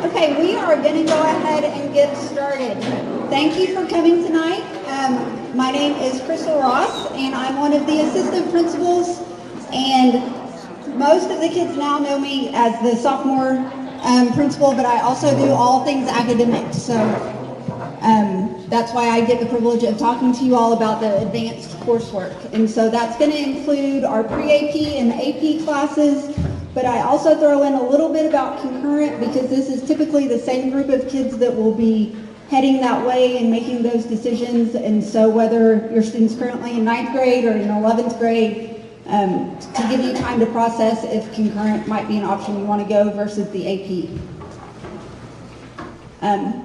Okay, we are going to go ahead and get started. Thank you for coming tonight. My name is Crystal Ross, and I'm one of the assistant principals, and most of the kids now know me as the sophomore principal, but I also do all things academic, so that's why I get the privilege of talking to you all about the advanced coursework. And so that's going to include our pre-AP and AP classes, but I also throw in a little bit about concurrent because this is typically the same group of kids that will be heading that way and making those decisions. And so whether your student's currently in 9th grade or in 11th grade, to give you time to process if concurrent might be an option you want to go versus the AP.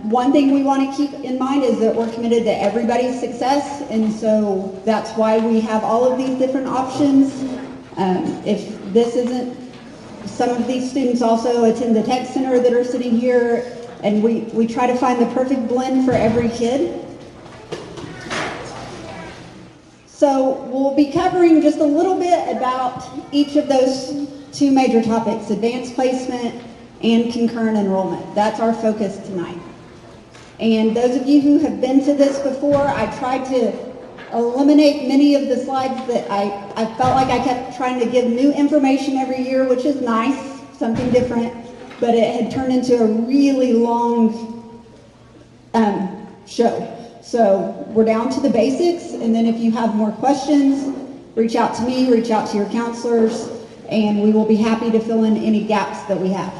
One thing we want to keep in mind is that we're committed to everybody's success, and so that's why we have all of these different options. If this isn't, some of these students also attend the tech center that are sitting here, and we try to find the perfect blend for every kid. So we'll be covering just a little bit about each of those two major topics, advanced placement and concurrent enrollment. That's our focus tonight. And those of you who have been to this before, I tried to eliminate many of the slides that I felt like I kept trying to give new information every year, which is nice, something different, but it had turned into a really long show. So we're down to the basics, and then if you have more questions, reach out to me, reach out to your counselors, and we will be happy to fill in any gaps that we have.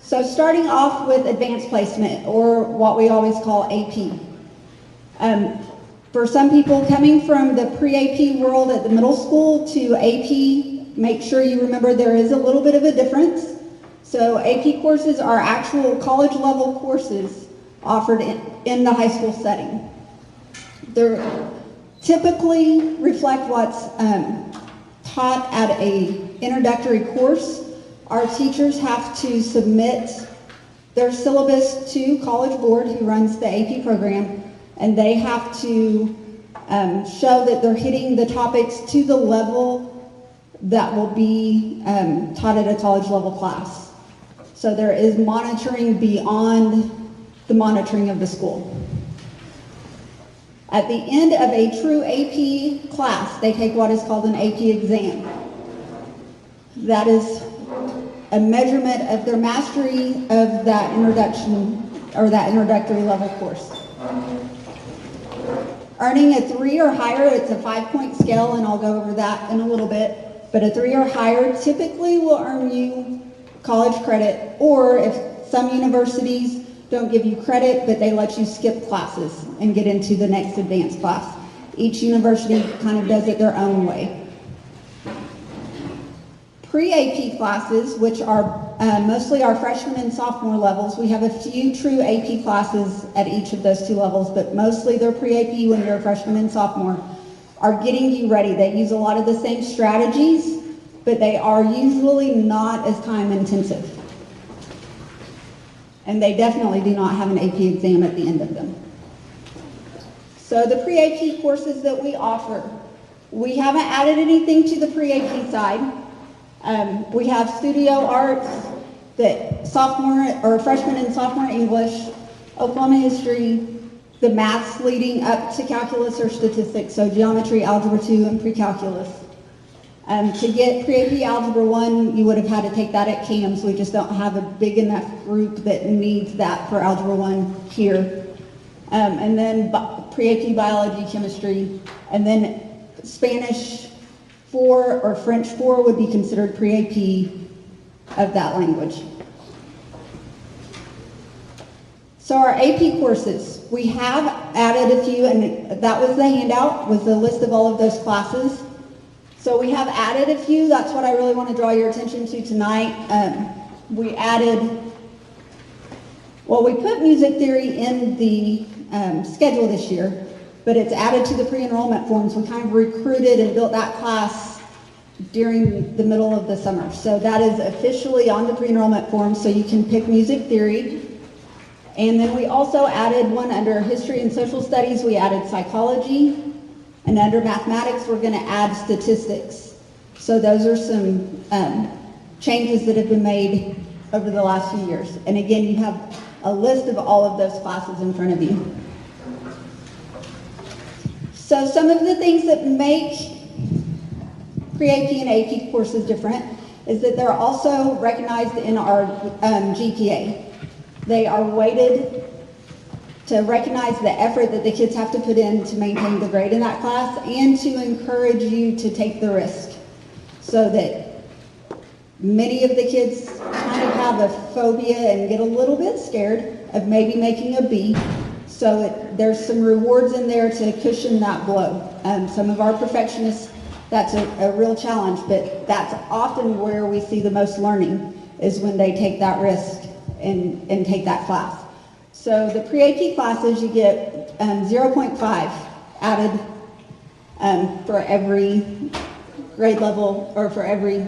So starting off with advanced placement, or what we always call AP. For some people coming from the pre-AP world at the middle school to AP, make sure you remember there is a little bit of a difference. So AP courses are actual college level courses offered in the high school setting. They typically reflect what's taught at an introductory course. Our teachers have to submit their syllabus to College Board, who runs the AP program, and they have to show that they're hitting the topics to the level that will be taught at a college level class. So there is monitoring beyond the monitoring of the school. At the end of a true AP class, they take what is called an AP exam. That is a measurement of their mastery of that introduction or that introductory level course. Earning a 3 or higher, it's a 5-point scale, and I'll go over that in a little bit, but a 3 or higher typically will earn you college credit, or if some universities don't give you credit, but they let you skip classes and get into the next advanced class. Each university kind of does it their own way. Pre-AP classes, which are mostly our freshman and sophomore levels, we have a few true AP classes at each of those two levels, but mostly they're pre-AP when you're a freshman and sophomore, are getting you ready. They use a lot of the same strategies, but they are usually not as time intensive. And they definitely do not have an AP exam at the end of them. So the pre-AP courses that we offer, we haven't added anything to the pre-AP side. We have studio arts, that sophomore or freshman and sophomore English, Oklahoma history, the maths leading up to calculus or statistics, so geometry, algebra 2, and pre-calculus. To get pre-AP Algebra 1, you would have had to take that at CAMS. We just don't have a big enough group that needs that for Algebra 1 here. And then pre-AP Biology, Chemistry, and then Spanish 4 or French 4 would be considered pre-AP of that language. So our AP courses, we have added a few, and that was the handout, was the list of all of those classes. So we have added a few. That's what I really want to draw your attention to tonight. We put music theory in the schedule this year, but it's added to the pre-enrollment forms. We kind of recruited and built that class during the middle of the summer. So that is officially on the pre-enrollment form, so you can pick music theory. And then we also added one under history and social studies. We added psychology. And under mathematics, we're going to add statistics. So those are some changes that have been made over the last few years. And again, you have a list of all of those classes in front of you. So some of the things that make pre-AP and AP courses different is that they're also recognized in our GPA. They are weighted to recognize the effort that the kids have to put in to maintain the grade in that class and to encourage you to take the risk, so that many of the kids kind of have a phobia and get a little bit scared of maybe making a B. So there's some rewards in there to cushion that blow. Some of our perfectionists, that's a real challenge, but that's often where we see the most learning, is when they take that risk and take that class. So the pre-AP classes, you get 0.5 added for every grade level, or for every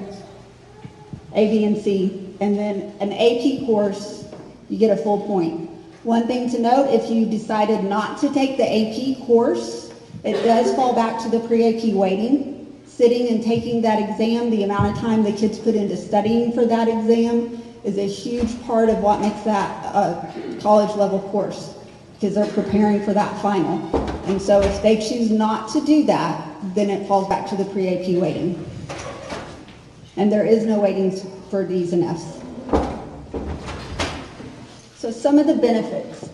A, B, and C. And then an AP course, you get a full point. One thing to note, if you decided not to take the AP course, it does fall back to the pre-AP weighting. Sitting and taking that exam, the amount of time the kids put into studying for that exam is a huge part of what makes that a college level course, because they're preparing for that final. And so if they choose not to do that, then it falls back to the pre-AP weighting. And there is no weightings for D's and F's. So some of the benefits.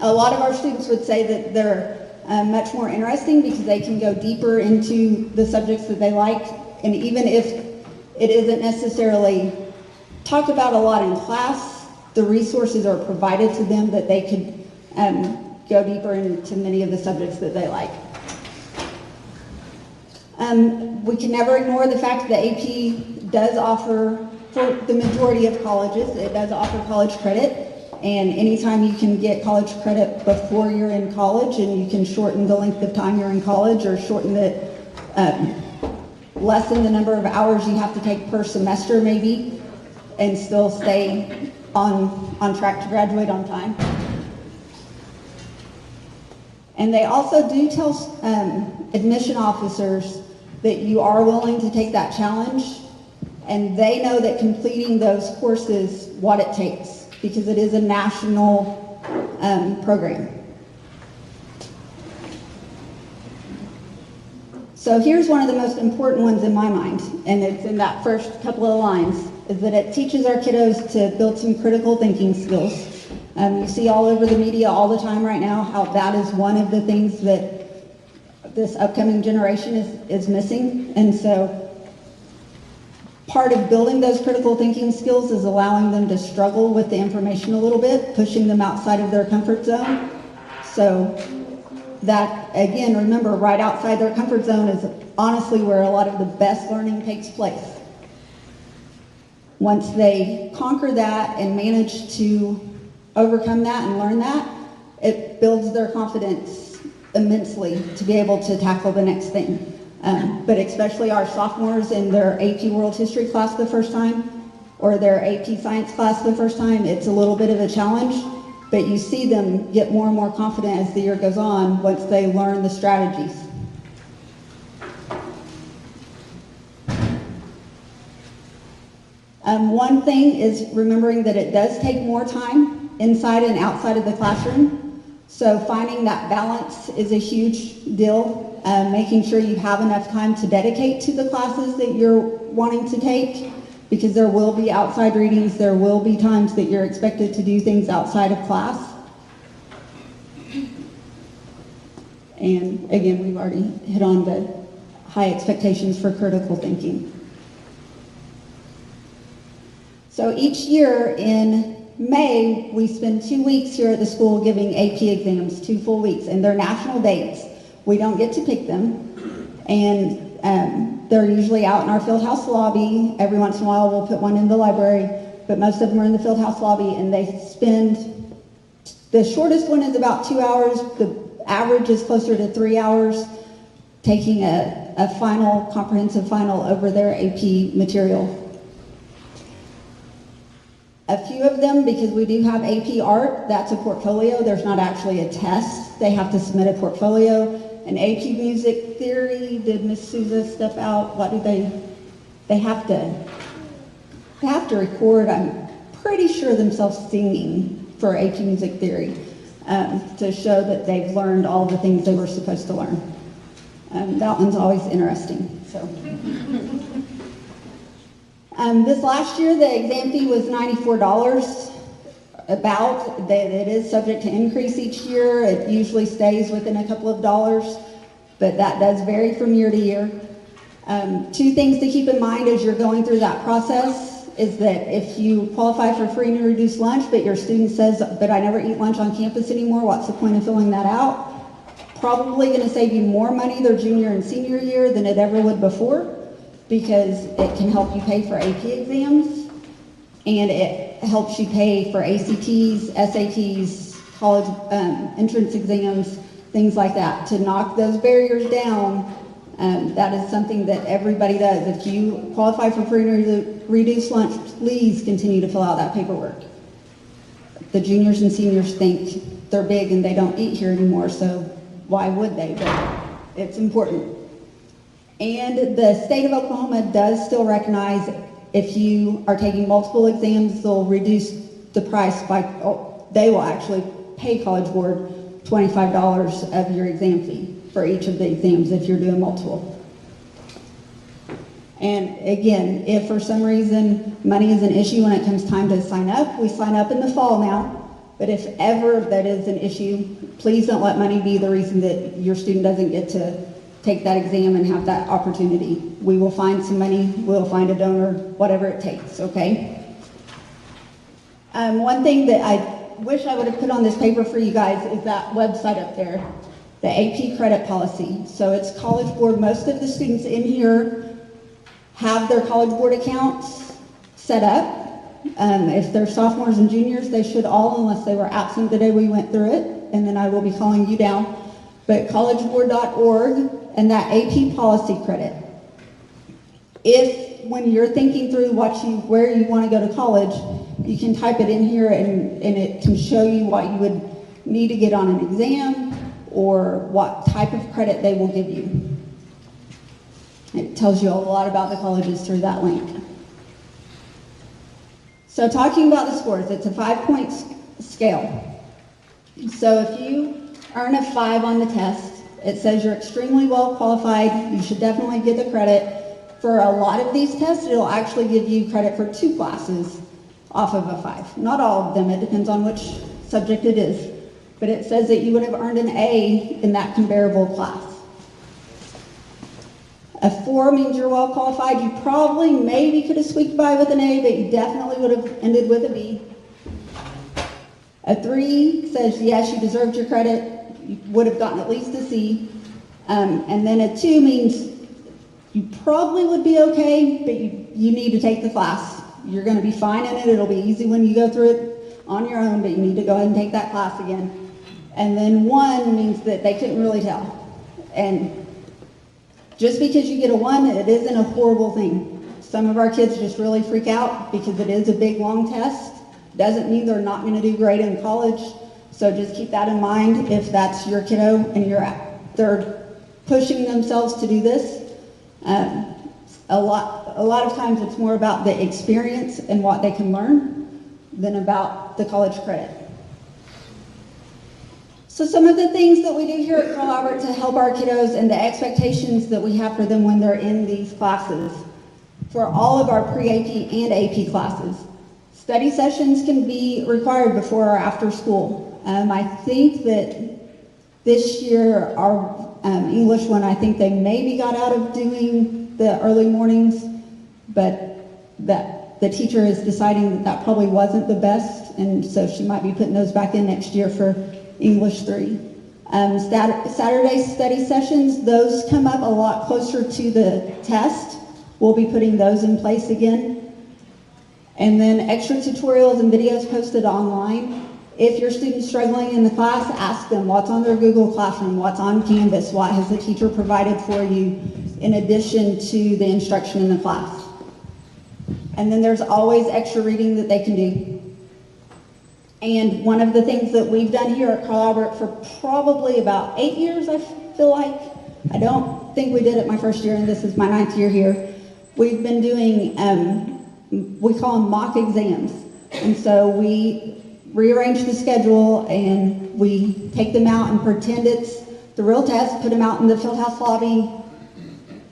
A lot of our students would say that they're much more interesting because they can go deeper into the subjects that they like, and even if it isn't necessarily talked about a lot in class, the resources are provided to them that they could go deeper into many of the subjects that they like. We can never ignore the fact that AP does offer, for the majority of colleges, it does offer college credit. And anytime you can get college credit before you're in college, and you can shorten the length of time you're in college, or shorten the, lessen the number of hours you have to take per semester maybe, and still stay on track to graduate on time. And they also do tell admission officers that you are willing to take that challenge, and they know that completing those courses what it takes, because it is a national program. So here's one of the most important ones in my mind, and it's in that first couple of lines, is that it teaches our kiddos to build some critical thinking skills. You see all over the media all the time right now how that is one of the things that this upcoming generation is missing. And so part of building those critical thinking skills is allowing them to struggle with the information a little bit, pushing them outside of their comfort zone. So that, again, remember, right outside their comfort zone is honestly where a lot of the best learning takes place. Once they conquer that and manage to overcome that and learn that, it builds their confidence immensely to be able to tackle the next thing. But especially our sophomores in their AP World History class the first time, or their AP Science class the first time, it's a little bit of a challenge, but you see them get more and more confident as the year goes on once they learn the strategies. One thing is remembering that it does take more time inside and outside of the classroom. So finding that balance is a huge deal. Making sure you have enough time to dedicate to the classes that you're wanting to take, because there will be outside readings, there will be times that you're expected to do things outside of class. And again, we've already hit on the high expectations for critical thinking. So each year in May, we spend 2 weeks here at the school giving AP exams, 2 full weeks, and they're national dates. We don't get to pick them, and they're usually out in our field house lobby. Every once in a while we'll put one in the library, but most of them are in the field house lobby, and they spend, the shortest one is about 2 hours, the average is closer to 3 hours, taking a final, comprehensive final over their AP material. A few of them, because we do have AP art, that's a portfolio. There's not actually a test. They have to submit a portfolio. An AP music theory, did Miss Souza step out? What do they have to record? pretty sure themselves singing for AP Music Theory to show that they've learned all the things they were supposed to learn. That one's always interesting. So, this last year, the exam fee was $94. It is subject to increase each year. It usually stays within a couple of dollars, but that does vary from year to year. Two things to keep in mind as you're going through that process is that if you qualify for free and reduced lunch, but your student says, but I never eat lunch on campus anymore, what's the point of filling that out? Probably going to save you more money their junior and senior year than it ever would before, because it can help you pay for AP exams, and it helps you pay for ACTs, SATs, college entrance exams, things like that. To knock those barriers down, that is something that everybody does. If you qualify for free and reduced lunch, please continue to fill out that paperwork. The juniors and seniors think they're big and they don't eat here anymore, so why would they? But it's important. And the state of Oklahoma does still recognize if you are taking multiple exams, they'll reduce the price by, they will actually pay College Board $25 of your exam fee for each of the exams if you're doing multiple. And again, if for some reason money is an issue when it comes time to sign up, we sign up in the fall now. But if ever that is an issue, please don't let money be the reason that your student doesn't get to take that exam and have that opportunity. We will find some money, we'll find a donor, whatever it takes, okay? One thing that I wish I would have put on this paper for you guys is that website up there, the AP credit policy. So it's College Board. Most of the students in here have their College Board accounts set up. If they're sophomores and juniors, they should all, unless they were absent the day we went through it, and then I will be calling you down. But collegeboard.org and that AP policy credit. If, when you're thinking through where you want to go to college, you can type it in here and it can show you what you would need to get on an exam or what type of credit they will give you. It tells you a lot about the colleges through that link. So talking about the scores, it's a 5-point scale. So if you earn a 5 on the test, it says you're extremely well qualified, you should definitely get the credit. For a lot of these tests, it'll actually give you credit for 2 classes off of a 5. Not all of them, it depends on which subject it is. But it says that you would have earned an A in that comparable class. A 4 means you're well qualified. You probably maybe could have squeaked by with an A, but you definitely would have ended with a B. A 3 says, yes, you deserved your credit. You would have gotten at least a C. And then a 2 means you probably would be okay, but you need to take the class. You're going to be fine in it. It'll be easy when you go through it on your own, but you need to go ahead and take that class again. And then 1 means that they couldn't really tell. And just because you get a 1, it isn't a horrible thing. Some of our kids just really freak out because it is a big, long test. Doesn't mean they're not going to do great in college. So just keep that in mind if that's your kiddo and they're pushing themselves to do this. A lot of times it's more about the experience and what they can learn than about the college credit. So some of the things that we do here at Carl Albert to help our kiddos and the expectations that we have for them when they're in these classes. For all of our pre-AP and AP classes, study sessions can be required before or after school. I think that this year our English one, I think they maybe got out of doing the early mornings, but that the teacher is deciding that that probably wasn't the best, and so she might be putting those back in next year for English 3. Saturday study sessions, those come up a lot closer to the test. We'll be putting those in place again. And then extra tutorials and videos posted online. If your student's struggling in the class, ask them what's on their Google Classroom, what's on Canvas, what has the teacher provided for you in addition to the instruction in the class. And then there's always extra reading that they can do. And one of the things that we've done here at Carl Albert for probably about 8 years, I feel like, I don't think we did it my first year, and this is my 9th year here, we've been doing, we call them mock exams. And so we rearrange the schedule and we take them out and pretend it's the real test, put them out in the fieldhouse lobby,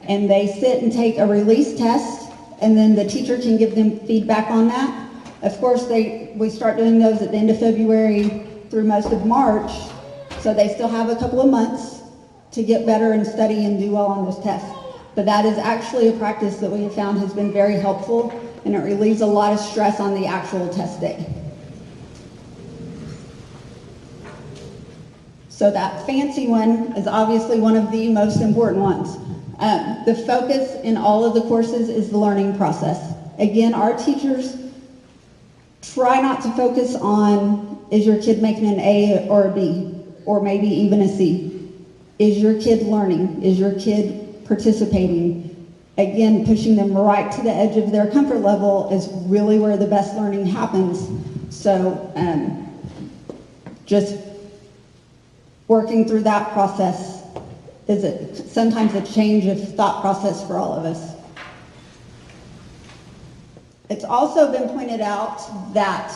and they sit and take a release test, and then the teacher can give them feedback on that. Of course, we start doing those at the end of February through most of March, so they still have a couple of months to get better and study and do well on those tests. But that is actually a practice that we have found has been very helpful, and it relieves a lot of stress on the actual test day. So that fancy one is obviously one of the most important ones. The focus in all of the courses is the learning process. Again, our teachers try not to focus on, is your kid making an A or a B, or maybe even a C? Is your kid learning? Is your kid participating? Again, pushing them right to the edge of their comfort level is really where the best learning happens. So just working through that process is sometimes a change of thought process for all of us. It's also been pointed out that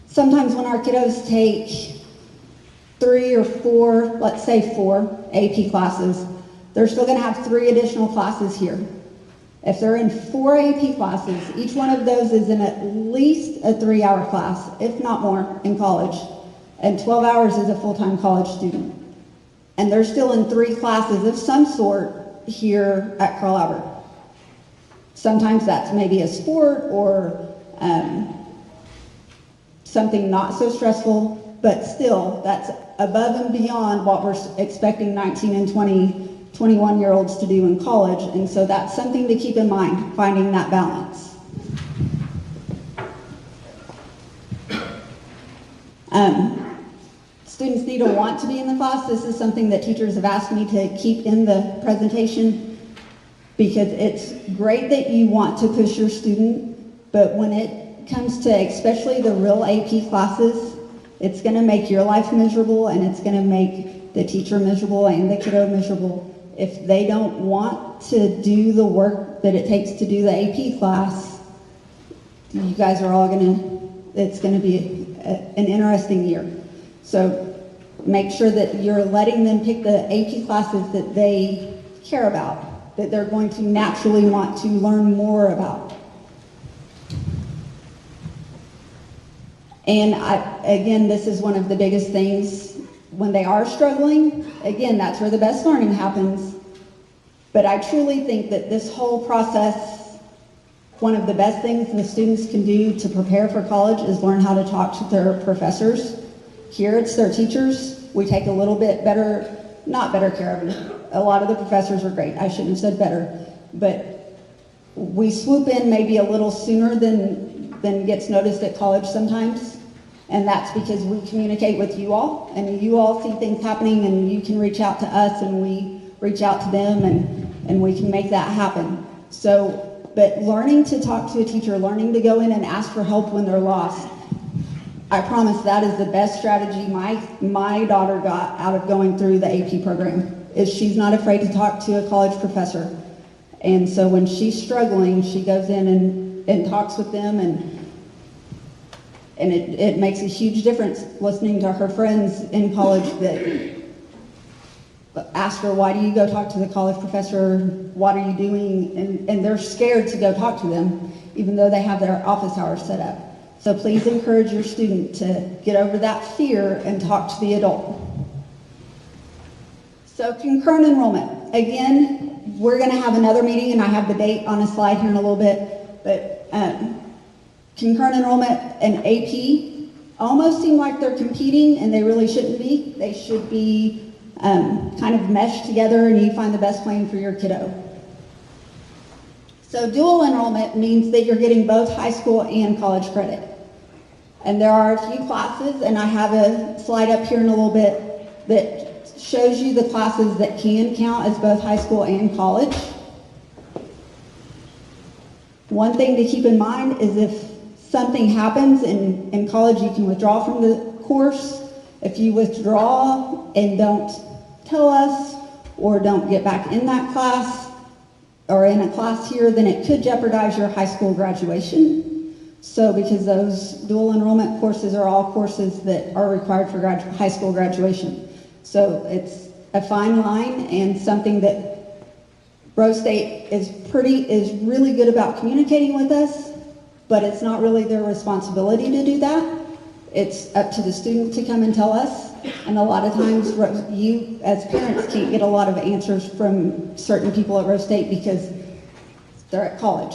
sometimes when our kiddos take 3 or 4, let's say 4 AP classes, they're still going to have 3 additional classes here. If they're in 4 AP classes, each one of those is in at least a 3-hour class, if not more, in college. And 12 hours is a full-time college student. And they're still in 3 classes of some sort here at Carl Albert. Sometimes that's maybe a sport or something not so stressful, but still that's above and beyond what we're expecting 19 and 20, 21-year-olds to do in college. And so that's something to keep in mind, finding that balance. Students need to want to be in the class. This is something that teachers have asked me to keep in the presentation, because it's great that you want to push your student, but when it comes to especially the real AP classes, it's going to make your life miserable, and it's going to make the teacher miserable and the kiddo miserable. If they don't want to do the work that it takes to do the AP class, you guys are all it's going to be an interesting year. So make sure that you're letting them pick the AP classes that they care about, that they're going to naturally want to learn more about. And again, this is one of the biggest things when they are struggling. Again, that's where the best learning happens. But I truly think that this whole process, one of the best things the students can do to prepare for college is learn how to talk to their professors. Here it's their teachers. We take a little bit better, not better care of them. A lot of the professors are great. I shouldn't have said better. But we swoop in maybe a little sooner than gets noticed at college sometimes. And that's because we communicate with you all, and you all see things happening, and you can reach out to us, and we reach out to them, and we can make that happen. So, but learning to talk to a teacher, learning to go in and ask for help when they're lost, I promise that is the best strategy my daughter got out of going through the AP program, is she's not afraid to talk to a college professor. And so when she's struggling, she goes in and talks with them, and it makes a huge difference listening to her friends in college that ask her, why do you go talk to the college professor? What are you doing? And they're scared to go talk to them, even though they have their office hours set up. So please encourage your student to get over that fear and talk to the adult. So concurrent enrollment. Again, we're going to have another meeting, and I have the date on a slide here in a little bit, but concurrent enrollment and AP almost seem like they're competing, and they really shouldn't be. They should be kind of meshed together, and you find the best plan for your kiddo. So dual enrollment means that you're getting both high school and college credit. And there are a few classes, and I have a slide up here in a little bit that shows you the classes that can count as both high school and college. One thing to keep in mind is if something happens in college, you can withdraw from the course. If you withdraw and don't tell us or don't get back in that class or in a class here, then it could jeopardize your high school graduation. So because those dual enrollment courses are all courses that are required for high school graduation. So it's a fine line and something that Rose State is really good about communicating with us, but it's not really their responsibility to do that. It's up to the student to come and tell us, and a lot of times you as parents can't get a lot of answers from certain people at Rose State because they're at college.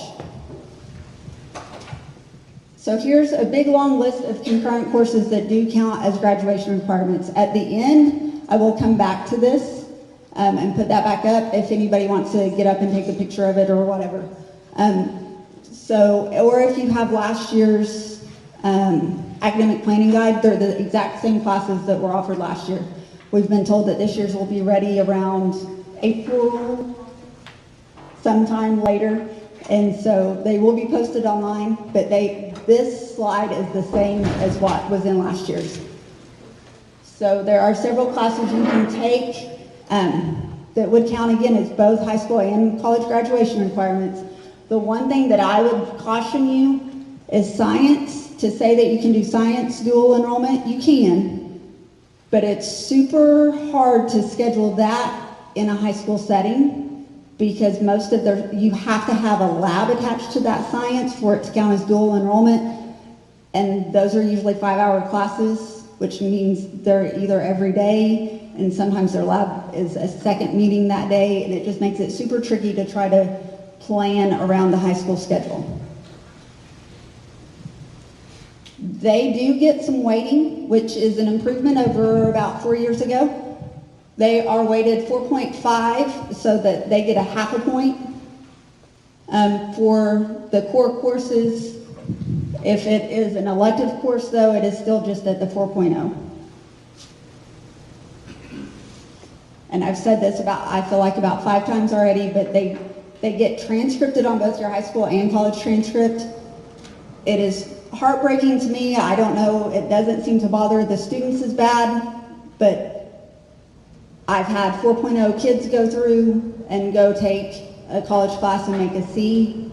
So here's a big long list of concurrent courses that do count as graduation requirements. At the end, I will come back to this and put that back up if anybody wants to get up and take a picture of it or whatever. Or if you have last year's academic planning guide, they're the exact same classes that were offered last year. We've been told that this year's will be ready around April, sometime later, and so they will be posted online, but this slide is the same as what was in last year's. So there are several classes you can take that would count again as both high school and college graduation requirements. The one thing that I would caution you is science. To say that you can do science dual enrollment, you can, but it's super hard to schedule that in a high school setting because you have to have a lab attached to that science for it to count as dual enrollment, and those are usually 5-hour classes, which means they're either every day, and sometimes their lab is a second meeting that day, and it just makes it super tricky to try to plan around the high school schedule. They do get some weighting, which is an improvement over about 4 years ago. They are weighted 4.5 so that they get a half a point. For the core courses, if it is an elective course though, it is still just at the 4.0. And I've said this I feel like about 5 times already, but they get transcripted on both your high school and college transcript. It is heartbreaking to me. I don't know, it doesn't seem to bother the students as bad, but I've had 4.0 kids go through and go take a college class and make a C,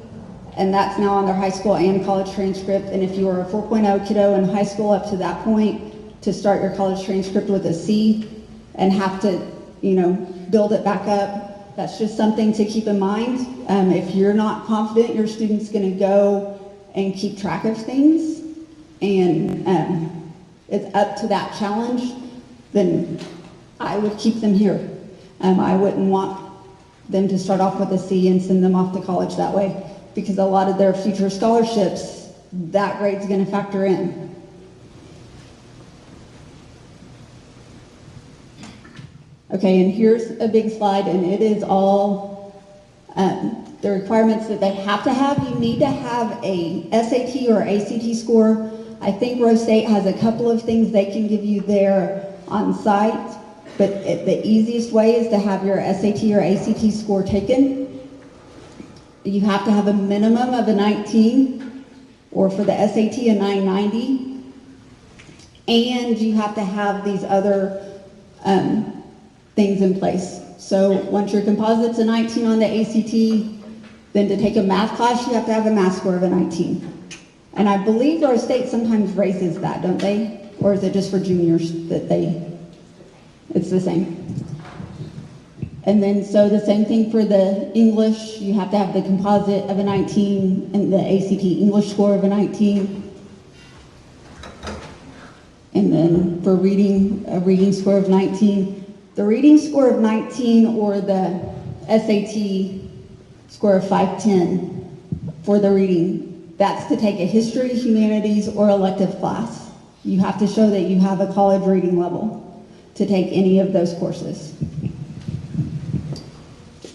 and that's now on their high school and college transcript. And if you were a 4.0 kiddo in high school up to that point, to start your college transcript with a C and have to, build it back up, that's just something to keep in mind. If you're not confident your student's gonna go and keep track of things, and it's up to that challenge, then I would keep them here. I wouldn't want them to start off with a C and send them off to college that way, because a lot of their future scholarships, that grade's going to factor in. Okay, and here's a big slide, and it is all the requirements that they have to have. You need to have a SAT or ACT score. I think Rose State has a couple of things they can give you there on site, but the easiest way is to have your SAT or ACT score taken. You have to have a minimum of a 19, or for the SAT a 990, and you have to have these other things in place. So once your composite's a 19 on the ACT, then to take a math class, you have to have a math score of a 19. And I believe Rose State sometimes raises that, don't they? Or is it just for juniors that it's the same? And then, so the same thing for the English, you have to have the composite of a 19 and the ACT English score of a 19. And then for reading, a reading score of 19. The reading score of 19 or the SAT score of 510 for the reading, that's to take a history, humanities, or elective class. You have to show that you have a college reading level to take any of those courses.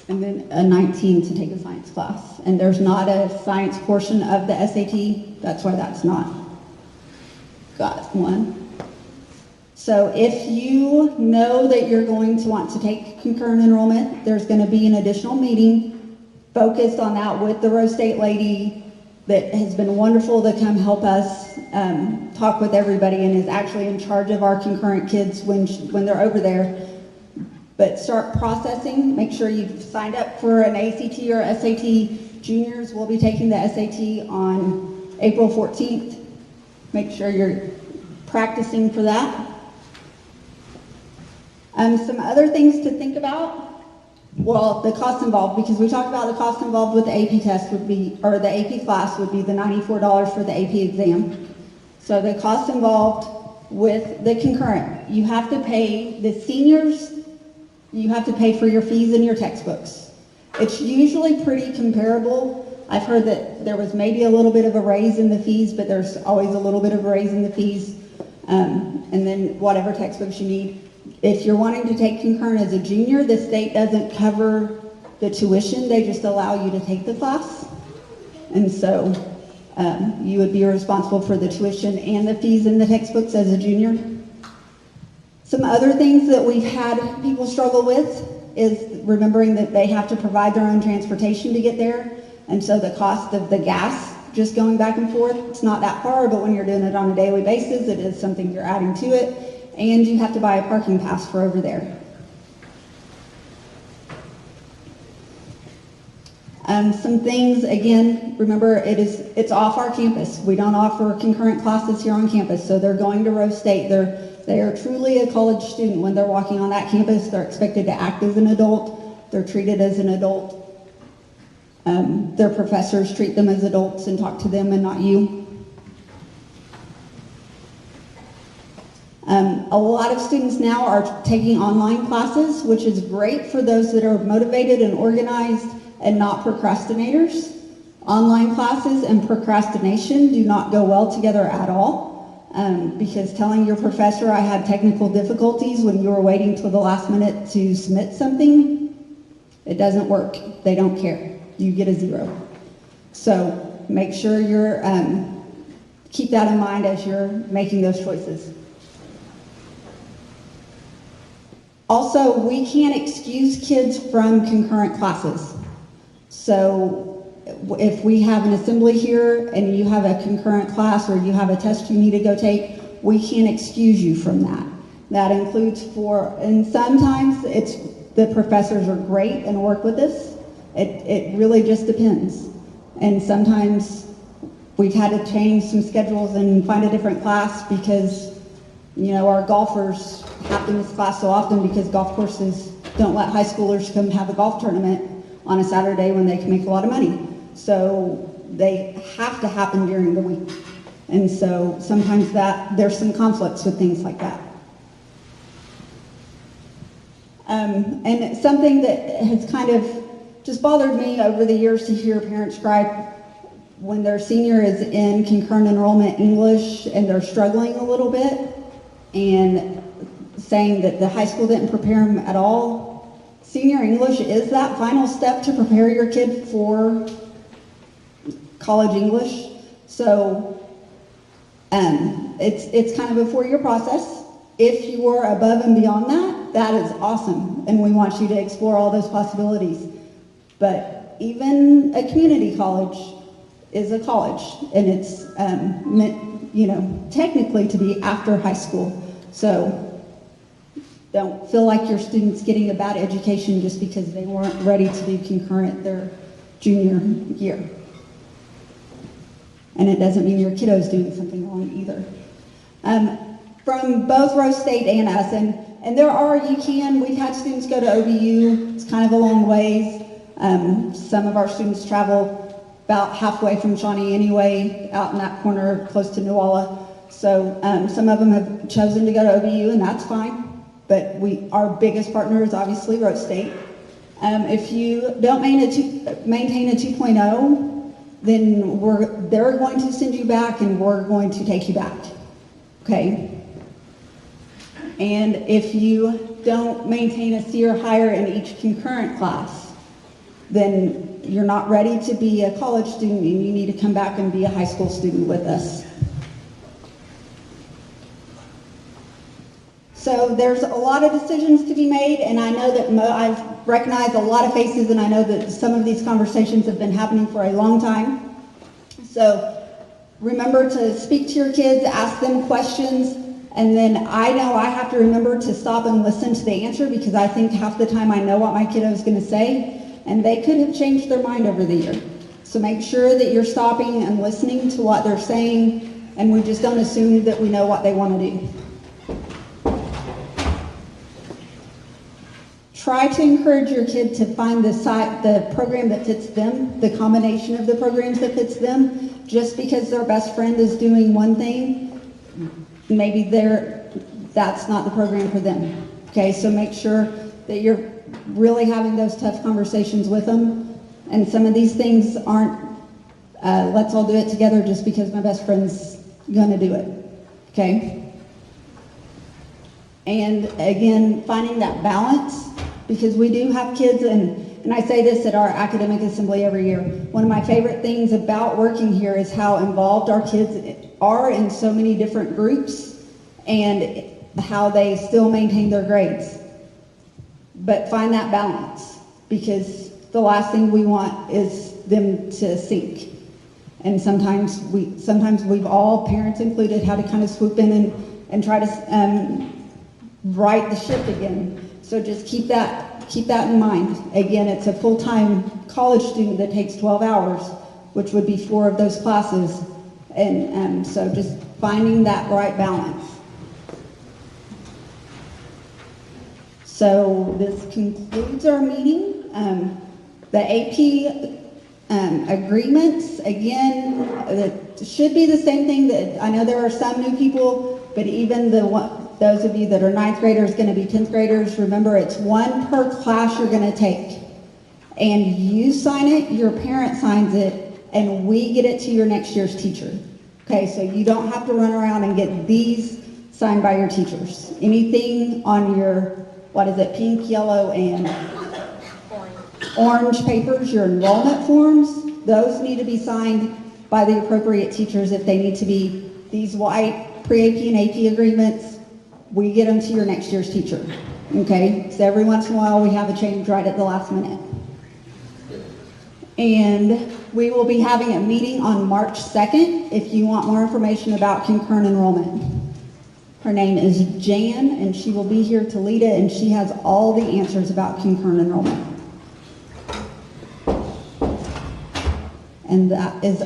And then a 19 to take a science class. And there's not a science portion of the SAT, that's why that's not got one. So if you know that you're going to want to take concurrent enrollment, there's going to be an additional meeting focused on that with the Rose State lady that has been wonderful to come help us talk with everybody and is actually in charge of our concurrent kids when they're over there. But start processing, make sure you've signed up for an ACT or SAT. Juniors will be taking the SAT on April 14th. Make sure you're practicing for that. Some other things to think about. Well, the cost involved, because we talked about the cost involved with the AP test would be, or the AP class would be the $94 for the AP exam. So the cost involved with the concurrent, you have to pay the seniors, you have to pay for your fees and your textbooks. It's usually pretty comparable. I've heard that there was maybe a little bit of a raise in the fees, but there's always a little bit of a raise in the fees. And then whatever textbooks you need. If you're wanting to take concurrent as a junior, the state doesn't cover the tuition, they just allow you to take the class. And so you would be responsible for the tuition and the fees and the textbooks as a junior. Some other things that we've had people struggle with is remembering that they have to provide their own transportation to get there. And so the cost of the gas just going back and forth, it's not that far, but when you're doing it on a daily basis, it is something you're adding to it. And you have to buy a parking pass for over there. Some things, again, remember it's off our campus. We don't offer concurrent classes here on campus, so they're going to Rose State. They are truly a college student when they're walking on that campus. They're expected to act as an adult. They're treated as an adult. Their professors treat them as adults and talk to them and not you. A lot of students now are taking online classes, which is great for those that are motivated and organized and not procrastinators. Online classes and procrastination do not go well together at all, because telling your professor I had technical difficulties when you were waiting till the last minute to submit something, it doesn't work. They don't care. You get a 0. So make sure you're, keep that in mind as you're making those choices. Also, we can't excuse kids from concurrent classes. So if we have an assembly here and you have a concurrent class or you have a test you need to go take, we can't excuse you from that. That includes and sometimes the professors are great and work with us. It really just depends. And sometimes we've had to change some schedules and find a different class because, our golfers have to miss class so often because golf courses don't let high schoolers come have a golf tournament on a Saturday when they can make a lot of money. So they have to happen during the week. And so sometimes there's some conflicts with things like that. And it's something that has kind of just bothered me over the years to hear parents cry when their senior is in concurrent enrollment English and they're struggling a little bit and saying that the high school didn't prepare them at all. Senior English is that final step to prepare your kid for college English. So it's kind of a 4-year process. If you are above and beyond that, that is awesome. And we want you to explore all those possibilities. But even a community college is a college, and it's meant, technically to be after high school. So don't feel like your student's getting a bad education just because they weren't ready to do concurrent their junior year. And it doesn't mean your kiddo's doing something wrong either. From both Rose State and us, and we've had students go to OBU. It's kind of a long ways. Some of our students travel about halfway from Shawnee anyway, out in that corner close to Newalla. So some of them have chosen to go to OBU, and that's fine. But our biggest partner is obviously Rose State. If you don't maintain a 2.0, then they're going to send you back, and we're going to take you back. Okay? And if you don't maintain a C or higher in each concurrent class, then you're not ready to be a college student, and you need to come back and be a high school student with us. So there's a lot of decisions to be made, and I know that I've recognized a lot of faces, and I know that some of these conversations have been happening for a long time. So remember to speak to your kids, ask them questions, and then I know I have to remember to stop and listen to the answer, because I think half the time I know what my kiddo is going to say, and they could have changed their mind over the year. So make sure that you're stopping and listening to what they're saying, and we just don't assume that we know what they want to do. Try to encourage your kid to find the program that fits them, the combination of the programs that fits them. Just because their best friend is doing one thing, maybe that's not the program for them. Okay, so make sure that you're really having those tough conversations with them. And some of these things aren't, let's all do it together just because my best friend's gonna do it. Okay? And again, finding that balance, because we do have kids, and I say this at our academic assembly every year. One of my favorite things about working here is how involved our kids are in so many different groups and how they still maintain their grades. But find that balance, because the last thing we want is them to sink. And sometimes we've all, parents included, had to kind of swoop in and try to right the ship again. So just keep that in mind. Again, it's a full-time college student that takes 12 hours, which would be 4 of those classes. And so just finding that right balance. So this concludes our meeting. The AP agreements, again, it should be the same thing. That I know there are some new people, but even those of you that are 9th graders, going to be 10th graders, remember it's 1 per class you're going to take. And you sign it, your parent signs it, and we get it to your next year's teacher. Okay, so you don't have to run around and get these signed by your teachers. Anything on your, pink, yellow, and orange papers, your enrollment forms, those need to be signed by the appropriate teachers if they need to be. These white pre-AP and AP agreements, we get them to your next year's teacher. Okay, so every once in a while we have a change right at the last minute. And we will be having a meeting on March 2nd if you want more information about concurrent enrollment. Her name is Jan, and she will be here to lead it, and she has all the answers about concurrent enrollment. And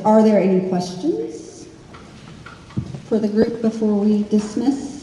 are there any questions for the group before we dismiss?